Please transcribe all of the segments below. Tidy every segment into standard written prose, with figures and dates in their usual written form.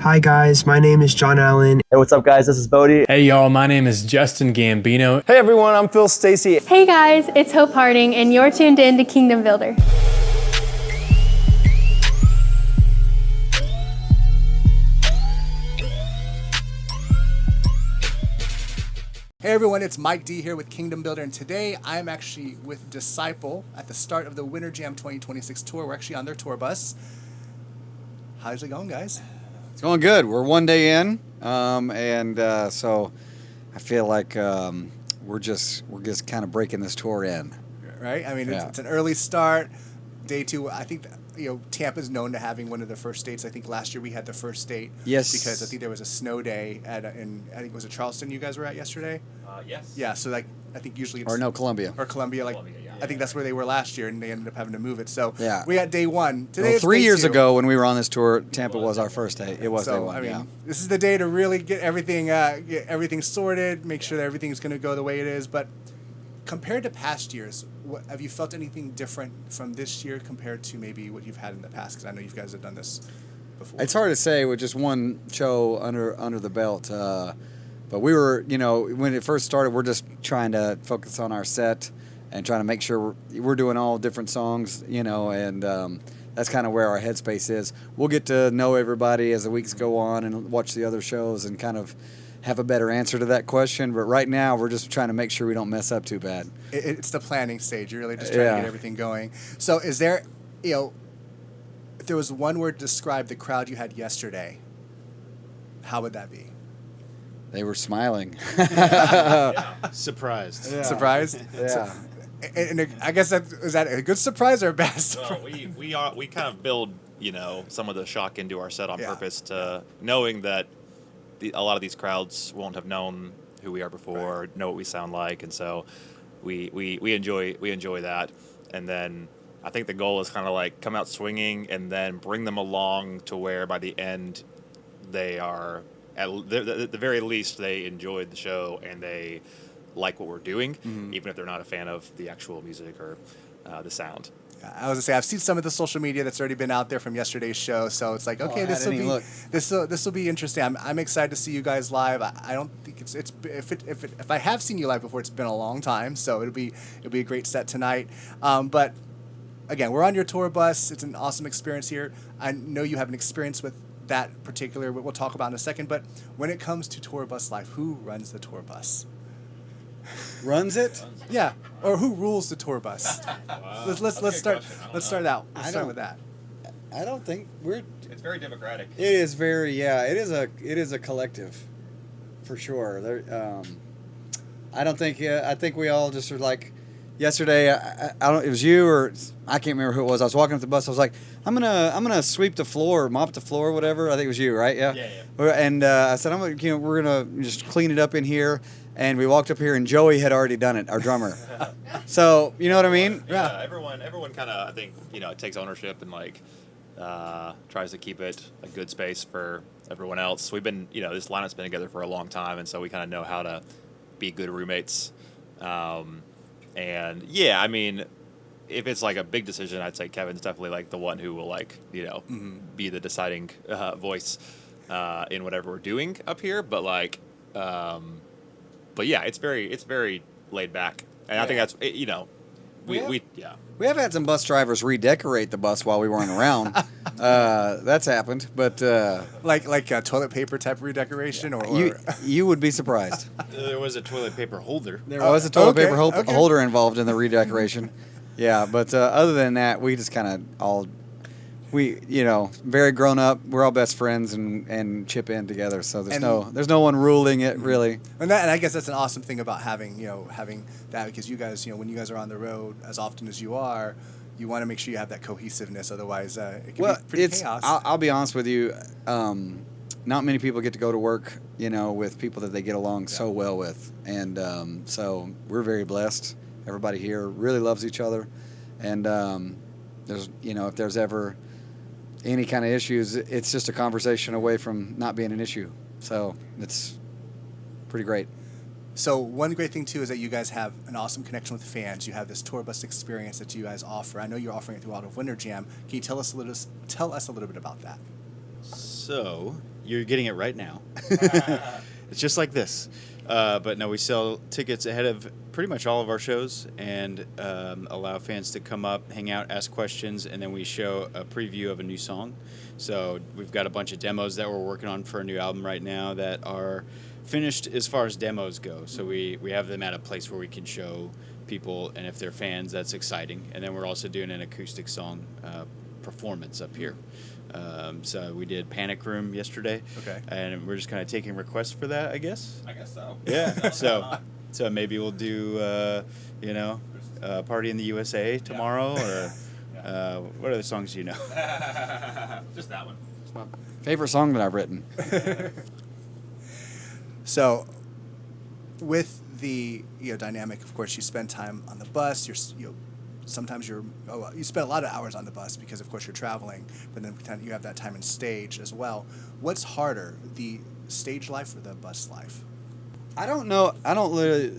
Hi guys, my name is John Allen. Hey, what's up guys? This is Bodie. Hey y'all, my name is Justin Gambino. Hey everyone, I'm Phil Stacy. Hey guys, it's Hope Harding, and you're tuned in to Kingdom Builder. Hey everyone, it's Mike D here with Kingdom Builder, and today I'm actually with Disciple at the start of the Winter Jam 2026 tour. We're actually on their tour bus. How's it going, guys? It's going good. We're one day in, so I feel like we're just kind of breaking this tour in. Right? I mean, Yeah. it's an early start. Day two, I think Tampa's known to having one of the first dates. I think last year we had the first date. Yes. Because I think there was a snow day I think it was Charleston you guys were at yesterday. Yes. Yeah. So I think usually it's Columbia. or Columbia. I think that's where they were last year, and they ended up having to move it. So Yeah. we got day one. Today Well, is 3 day years two. ago when we were on this tour, Tampa was our first day. It was day one. I mean, yeah. this is the day to really get everything sorted, make sure that everything's going to go the way it is. But compared to past years, have you felt anything different from this year compared to maybe what you've had in the past? Because I know you guys have done this before. It's hard to say with just one show under the belt. But we were, when it first started, we're just trying to focus on our set and trying to make sure we're doing all different songs, and that's kind of where our headspace is. We'll get to know everybody as the weeks go on and watch the other shows and kind of have a better answer to that question. But right now, we're just trying to make sure we don't mess up too bad. It's the planning stage. You're really just trying to get everything going. So is there, if there was one word to describe the crowd you had yesterday, how would that be? They were smiling. Surprised. Yeah. Surprised? Yeah. And I guess is that a good surprise or a bad surprise? Well, we kind of build some of the shock into our set on purpose to knowing that a lot of these crowds won't have known who we are before, or know what we sound like, and so we enjoy that. And then I think the goal is kind of like come out swinging and then bring them along to where by the end they are at the very least they enjoyed the show and they like what we're doing, even if they're not a fan of the actual music or the sound. I was gonna say I've seen some of the social media that's already been out there from yesterday's show, so it's like okay, this will be interesting. I'm excited to see you guys live. I don't think if I have seen you live before, it's been a long time, so it'll be a great set tonight. But again, we're on your tour bus. It's an awesome experience here. I know you have an experience with that particular, we'll talk about in a second. But when it comes to tour bus life, who runs the tour bus? Runs it? Yeah, or who rules the tour bus? Wow. Let's start out. Let's start with that. I don't think It's very democratic. It is very, it is a collective, for sure. I don't think, I think we all just are like, yesterday, I don't, it was you or, I can't remember who it was. I was walking up the bus, I was like, I'm gonna sweep the floor, mop the floor, whatever. I think it was you, right? Yeah. And I said, we're gonna just clean it up in here. And we walked up here, and Joey had already done it, our drummer. So, you know what I mean? Yeah. Everyone kind of, I think, takes ownership and tries to keep it a good space for everyone else. We've been, this lineup's been together for a long time, and so we kind of know how to be good roommates. And yeah, I mean, if it's like a big decision, I'd say Kevin's definitely like the one who will be the deciding voice in whatever we're doing up here. But But yeah, it's very laid back, and I think that's We have had some bus drivers redecorate the bus while we weren't around. That's happened, but like a toilet paper type redecoration, or you would be surprised. There was a toilet paper holder. There was a toilet paper holder involved in the redecoration. Yeah, but other than that, we just kind of all. Very grown up. We're all best friends and chip in together. So there's no one ruling it really. And I guess that's an awesome thing about having that, because you guys when you guys are on the road as often as you are, you want to make sure you have that cohesiveness. Otherwise, it can be pretty chaos. I'll be honest with you. Not many people get to go to work, with people that they get along so well with, and so we're very blessed. Everybody here really loves each other, and there's if there's ever any kind of issues, it's just a conversation away from not being an issue. So it's pretty great. So one great thing too is that you guys have an awesome connection with fans. You have this tour bus experience that you guys offer. I know you're offering it throughout Winter Jam. Can you tell us a little bit about that? So you're getting it right now. It's just like this. But no, we sell tickets ahead of pretty much all of our shows and allow fans to come up, hang out, ask questions, and then we show a preview of a new song. So we've got a bunch of demos that we're working on for a new album right now that are finished as far as demos go. So we have them at a place where we can show people, and if they're fans, that's exciting. And then we're also doing an acoustic song performance up here. So we did Panic Room yesterday. Okay. And we're just kind of taking requests for that, I guess. I guess so. Yeah. So maybe we'll do, Party in the USA tomorrow, or what other songs do you know? Just that one. It's my favorite song that I've written. So, with the dynamic, of course, you spend time on the bus. Sometimes you spend a lot of hours on the bus because, of course, you're traveling. But then you have that time in stage as well. What's harder, the stage life or the bus life? I don't know. I don't really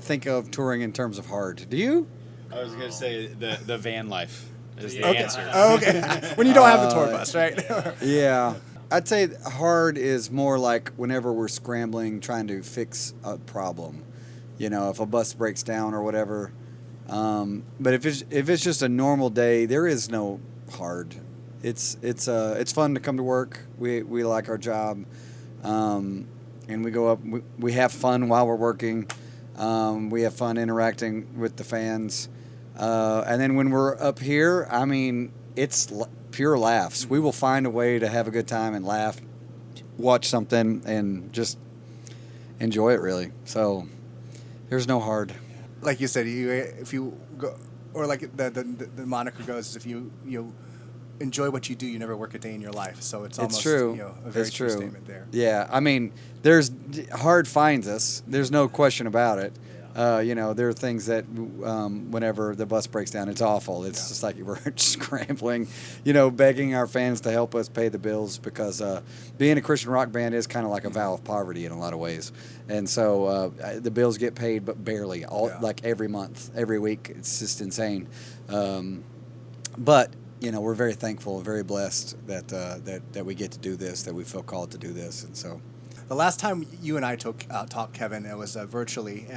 think of touring in terms of hard. Do you? I was going to say the van life is the answer. Oh, okay. When you don't have the tour bus, right? Yeah. I'd say hard is more like whenever we're scrambling, trying to fix a problem. If a bus breaks down or whatever. But if it's just a normal day, there is no hard. It's fun to come to work. We like our job, and we go up. We have fun while we're working. We have fun interacting with the fans, and then when we're up here, I mean, it's pure laughs. We will find a way to have a good time and laugh, watch something, and just enjoy it, really. So there's no hard. Like you said, if you go, or like the moniker goes, if you enjoy what you do, you never work a day in your life. So it's almost true. A very true statement there. Yeah, I mean, there's hard finds us. There's no question about it. There are things that whenever the bus breaks down, it's awful. It's just like we're scrambling, begging our fans to help us pay the bills because being a Christian rock band is kind of like a vow of poverty in a lot of ways. And so the bills get paid, but barely, like every month, every week. It's just insane. But we're very thankful and very blessed that we get to do this, that we feel called to do this, and so. The last time you and I talked, Kevin, it was virtually.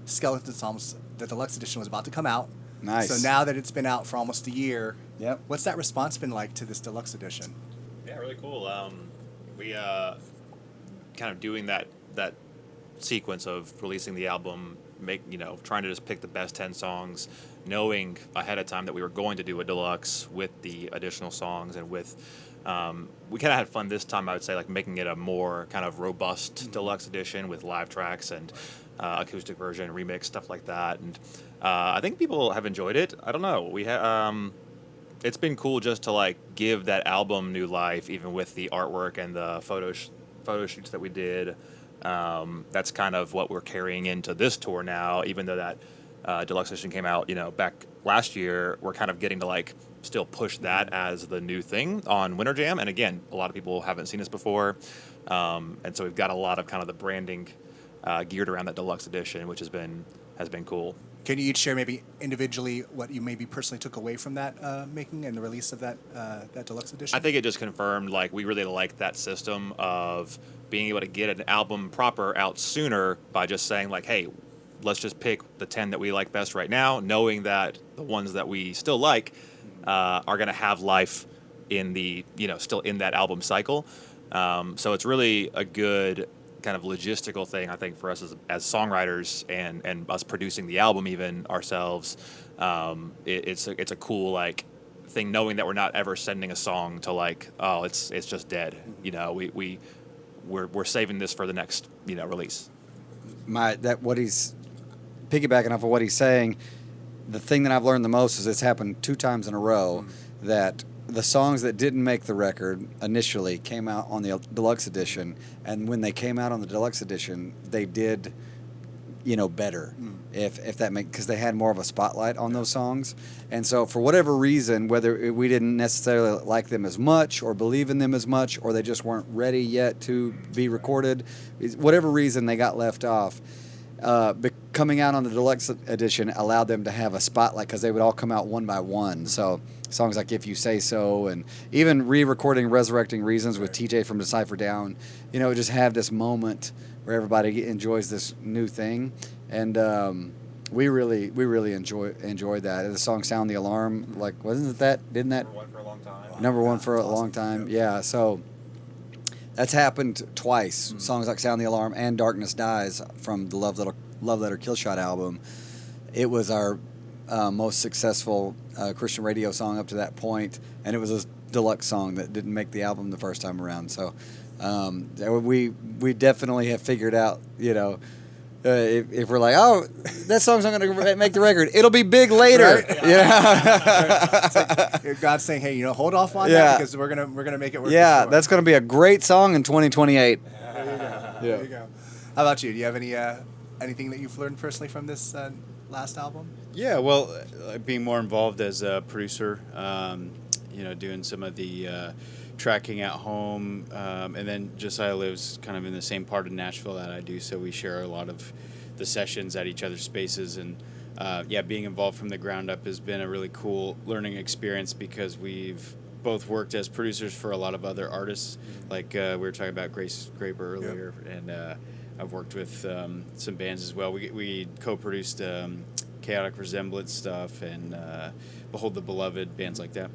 Skeleton Psalms, the Deluxe edition was about to come out. Nice. So now that it's been out for almost a year, yep. What's that response been like to this Deluxe edition? Yeah, really cool. We kind of doing that sequence of releasing the album, trying to just pick the best 10 songs, knowing ahead of time that we were going to do a deluxe with the additional songs and with. We kind of had fun this time, I would say, like making it a more kind of robust deluxe edition with live tracks and acoustic version, remix, stuff like that. And I think people have enjoyed it. I don't know. It's been cool just to like give that album new life, even with the artwork and the photo shoots that we did. That's kind of what we're carrying into this tour now, even though that deluxe edition came out, back last year. We're kind of getting to like still push that as the new thing on Winter Jam. And again, a lot of people haven't seen us before. And so we've got a lot of kind of the branding geared around that deluxe edition, which has been cool. Can you each share maybe individually what you maybe personally took away from that making and the release of that deluxe edition? I think it just confirmed like we really like that system of being able to get an album proper out sooner by just saying like, hey, let's just pick the 10 that we like best right now, knowing that the ones that we still like are going to have life in the, still in that album cycle. So it's really a good kind of logistical thing, I think, for us as songwriters and us producing the album even ourselves. It's a cool like thing, knowing that we're not ever sending a song to like, oh, it's just dead. We're saving this for the next release. What he's piggybacking off of what he's saying. The thing that I've learned the most is it's happened 2 times in a row that the songs that didn't make the record initially came out on the deluxe edition, and when they came out on the deluxe edition, they did, better. If that makes, because they had more of a spotlight on those songs, and so for whatever reason, whether we didn't necessarily like them as much or believe in them as much, or they just weren't ready yet to be recorded, whatever reason they got left off. coming out on the deluxe edition allowed them to have a spotlight because they would all come out one by one. So songs like If You Say So, and even re-recording Resurrecting Reasons with TJ from Decipher Down, just have this moment where everybody enjoys this new thing. And we really enjoyed that. The song Sound the Alarm, didn't that Number one for a long time. Number one for a long time. Yeah, so that's happened twice. Mm-hmm. Songs like Sound the Alarm and Darkness Dies from the Love Letter Killshot album. It was our most successful Christian radio song up to that point, and it was a deluxe song that didn't make the album the first time around. So we definitely have figured out, if we're like, oh, that song's not going to make the record, it'll be big later. Right? Yeah. It's like God's saying, hey, hold off on that because we're gonna make it work. Yeah, sure. that's going to be a great song in 2028. There you go. There you go. How about you? Do you have anything that you've learned personally from this last album? Yeah, well, being more involved as a producer, doing some of the tracking at home, and then Josiah lives kind of in the same part of Nashville that I do, so we share a lot of the sessions at each other's spaces, and being involved from the ground up has been a really cool learning experience because we've both worked as producers for a lot of other artists, like we were talking about Grace Graber earlier, and I've worked with some bands as well. We co-produced Chaotic Resemblance stuff and Behold the Beloved, bands like that.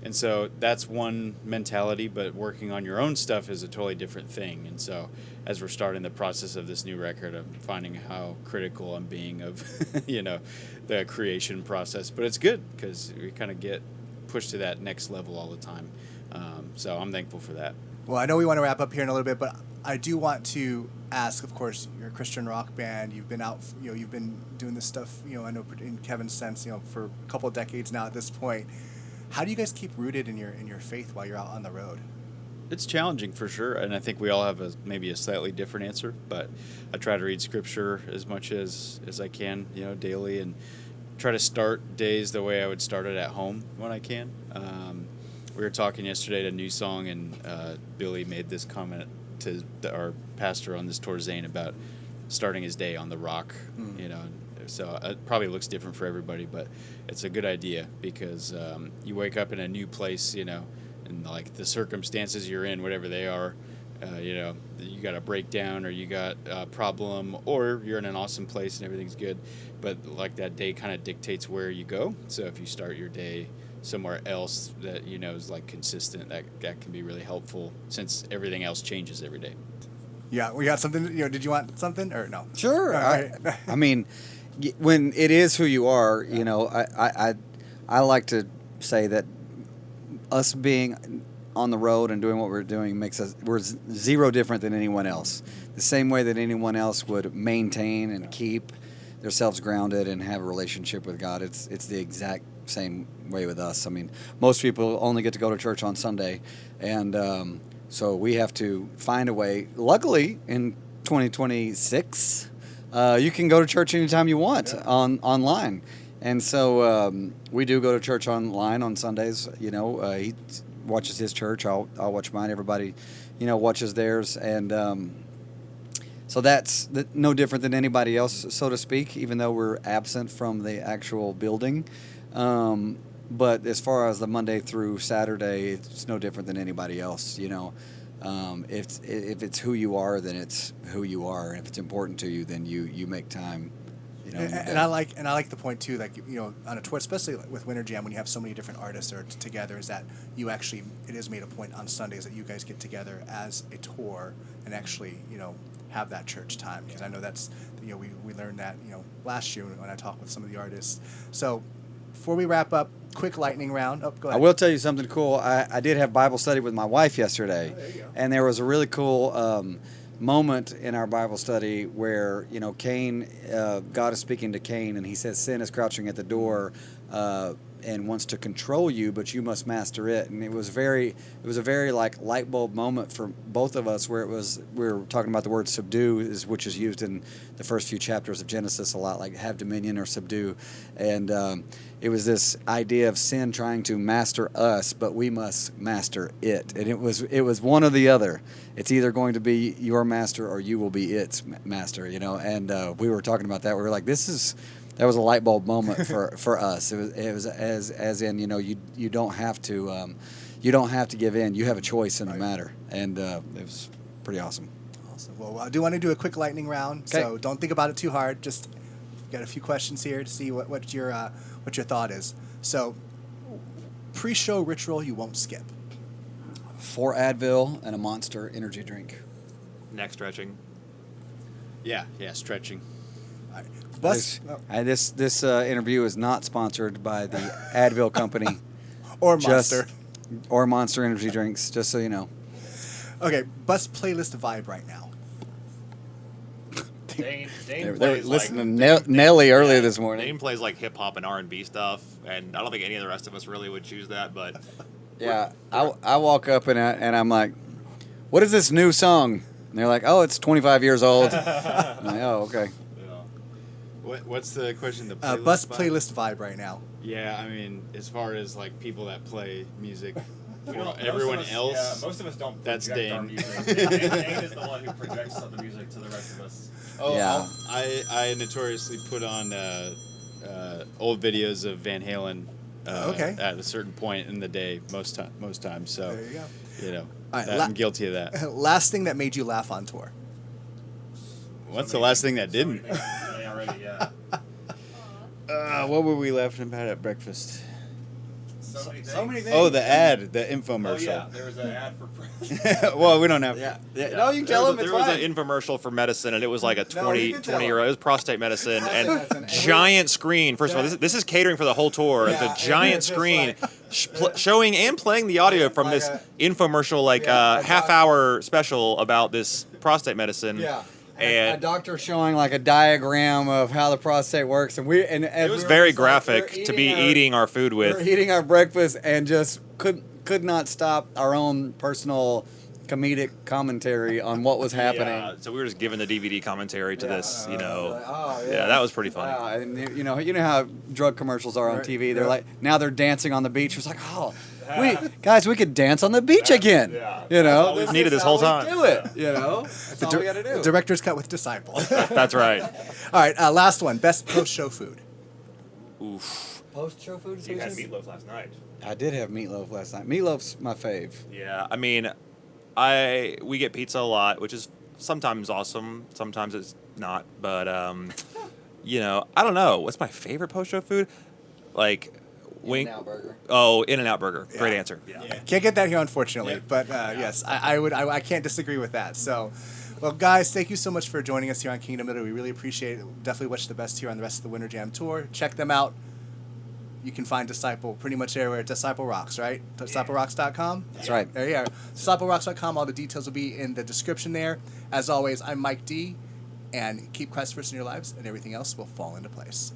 And so that's one mentality, but working on your own stuff is a totally different thing. And so as we're starting the process of this new record, I'm finding how critical I'm being of, the creation process. But it's good because we kind of get pushed to that next level all the time. So I'm thankful for that. Well, I know we want to wrap up here in a little bit, but I do want to ask, of course, you're a Christian rock band. You've been out, you've been doing this stuff, I know in Kevin's sense, for a couple of decades now at this point. How do you guys keep rooted in your faith while you're out on the road? It's challenging for sure, and I think we all have maybe a slightly different answer, but I try to read scripture as much as I can, daily, and try to start days the way I would start it at home when I can. We were talking yesterday at a new song, and Billy made this comment to our pastor on this tour, Zane, about starting his day on the rock, So it probably looks different for everybody, but it's a good idea because you wake up in a new place, and like the circumstances you're in, whatever they are, you got a breakdown or you got a problem or you're in an awesome place and everything's good. But like that day kind of dictates where you go. So if you start your day somewhere else that, is like consistent, that can be really helpful since everything else changes every day. Yeah, we got something, did you want something or no? Sure. Right. I mean, when it is who you are, I like to say that us being on the road and doing what we're doing we're zero different than anyone else. The same way that anyone else would maintain and keep themselves grounded and have a relationship with God, it's the exact same way with us. I mean, most people only get to go to church on Sunday, and so we have to find a way. Luckily, in 2026, you can go to church anytime you want online. And so we do go to church online on Sundays. He watches his church. I'll watch mine. Everybody, watches theirs. And so that's no different than anybody else, so to speak, even though we're absent from the actual building. But as far as the Monday through Saturday, it's no different than anybody else, If it's who you are, then it's who you are. And if it's important to you, then you make time. And I like the point too, like on a tour, especially with Winter Jam, when you have so many different artists are together, is that it is made a point on Sundays that you guys get together as a tour and actually have that church time, because I know that's we learned that last year when I talked with some of the artists. So before we wrap up, quick lightning round. Oh, go ahead. I will tell you something cool. I did have Bible study with my wife yesterday, there you go. And there was a really cool moment in our Bible study where Cain, God is speaking to Cain, and he says sin is crouching at the door. and wants to control you, but you must master it. And it was a very like light bulb moment for both of us, where we were talking about the word subdue, which is used in the first few chapters of Genesis a lot, like have dominion or subdue. And it was this idea of sin trying to master us, but we must master it. And it was one or the other. It's either going to be your master or you will be its master, you know. And we were talking about that. We were like, that was a light bulb moment for us. It was as in, you know, you don't have to give in. You have a choice in the matter, and it was pretty awesome. Awesome. Well, I do want to do a quick lightning round, so don't think about it too hard. Just got a few questions here to see what your thought is. So, pre-show ritual you won't skip. 4 Advil and a Monster energy drink. Neck stretching. Yeah, stretching. All right. This interview is not sponsored by the Advil company or Monster. Or Monster energy drinks, just so you know. Okay, bus playlist vibe right now. Dane They were plays listening to Nelly earlier this morning. Dane plays like hip hop and R&B stuff, and I don't think any of the rest of us really would choose that, but Yeah, I walk up and I'm like, what is this new song? And they're like, oh, it's 25 years old. I'm like, oh, okay. What's the question? The Bus vibe? playlist vibe right now. Yeah, I mean, as far as like people that play music, Well, everyone most of us, else. Yeah, most of us don't That's project our Dane. music. Dane is the one who projects the music to the rest of us. Oh, Yeah. I notoriously put on old videos of Van Halen. Okay. At a certain point in the day, most times. So, There you go. you know, All right, I'm guilty of that. Last thing that made you laugh on tour. What's the last thing that didn't? Already, yeah. What were we laughing about at breakfast? So many things. Oh, the ad, the Oh, infomercial. yeah. There was an ad for. Well, we don't have. Yeah. No, you can tell them it's There was fine. an infomercial for medicine, and it was like a you 20 can tell year old. It was prostate medicine, and medicine. giant screen. First of all, this is catering for the whole tour. Yeah, the and giant it's just screen like- showing and playing the audio from like this a- infomercial, like half-hour special about this prostate medicine. Yeah. And a doctor showing like a diagram of how the prostate works, and it was very graphic to be eating our food We're with. eating our breakfast and just could not stop our own personal comedic commentary on what was happening. Yeah, so we were just giving the DVD commentary to this, you know. Like, oh, Yeah, that was pretty funny. Wow, and you know how drug commercials are on TV. They're like, now they're dancing on the beach. It's like, oh, we could dance on the beach again. Yeah. You know, all we've needed this whole time. Do it. You know, that's all we got to do. Director's cut with Disciple. That's right. All right, last one. Best post-show food. Oof. Post-show food. is You what had you said? meatloaf last night. I did have meatloaf last night. Meatloaf's my fave. Yeah, I mean, we get pizza a lot, which is sometimes awesome, sometimes it's not. But you know, I don't know. What's my favorite post-show food? Like wing. In-N-Out Burger. Oh, In-N-Out Burger. Great answer. Yeah. Can't get that here, unfortunately. But yes, I can't disagree with that. So, well, guys, thank you so much for joining us here on Kingdom Middle. We really appreciate it. Definitely wish the best here on the rest of the Winter Jam Tour. Check them out. You can find Disciple pretty much everywhere. Disciple Rocks, right? DiscipleRocks.com? That's right. There you are. DiscipleRocks.com. All the details will be in the description there. As always, I'm Mike D. And keep Christ first in your lives, and everything else will fall into place.